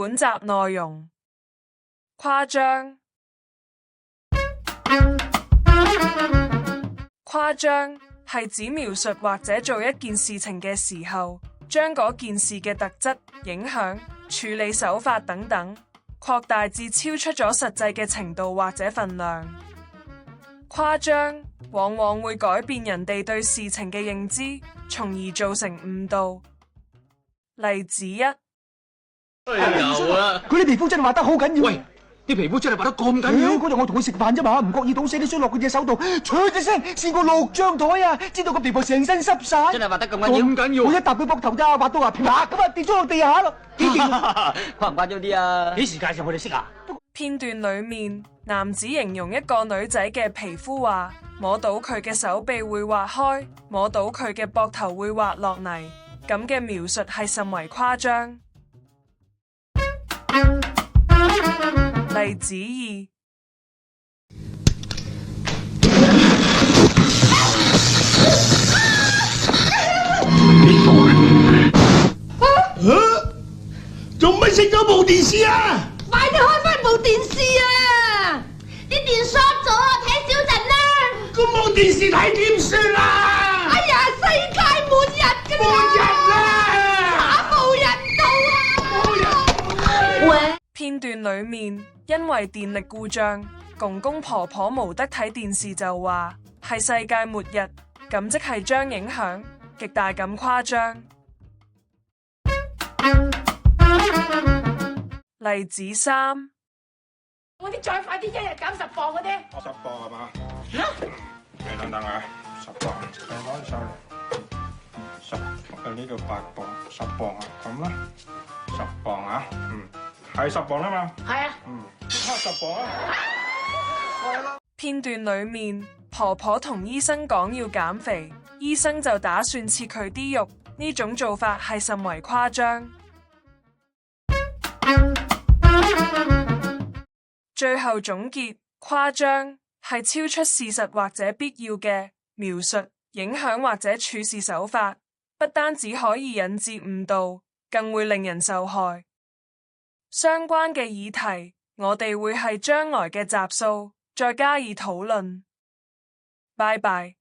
本集內容誇張。誇張係指描述或者做一件事情嘅時候，將嗰件事嘅特質、影響、處理手法等等擴大至超出咗實際嘅程度或者份量。誇張往往會改變人哋對事情嘅認知，從而造成誤導。例子一：有啊！佢啲皮膚真係畫得好緊要。喂，啲皮膚真係畫得咁緊要？嗰日我同佢食飯啫嘛，唔覺意倒瀉啲水落佢隻手度，啜一聲試過6張台啊，知道個皮膚成身濕晒。真係畫得咁緊要？我一搭佢膊頭咋，畫到話啪咁啊跌咗落地下咯。誇唔誇張啲啊？幾時介紹我哋識啊？片段裏面，男子形容一個女仔嘅皮膚話，摸到佢嘅手臂會滑開，摸到佢嘅膊頭會滑落泥，咁嘅描述係甚為誇張。例子二：仲咪熄咗部電視啊！快啲開翻部電視啊！啲電鎖咗，睇少陣啦。咁冇電視睇點算啊？哎呀，世界末日㗎啦！末日啦！打無人道啊！喂！片段裏面，因為電力故障，公公婆婆無得睇電視就話係世界末日，咁即係將影響極大咁誇張。例子三：我啲再快啲，一日減10磅嗰啲。10磅係嘛？你等等啊，10磅，你攞上嚟，10，呢度8磅，10磅啊，咁啦，10磅啊，係10磅啦嘛。係啊。差10磅啊。片段裏面，婆婆同醫生講要減肥，醫生就打算切佢啲肉，呢種做法係甚為誇張。最後總結，誇張係超出事實或者必要嘅描述、影響或者處事手法，不單只可以引致誤導，更會令人受害。相關嘅議題，我哋會係將來嘅集數再加以討論。拜拜。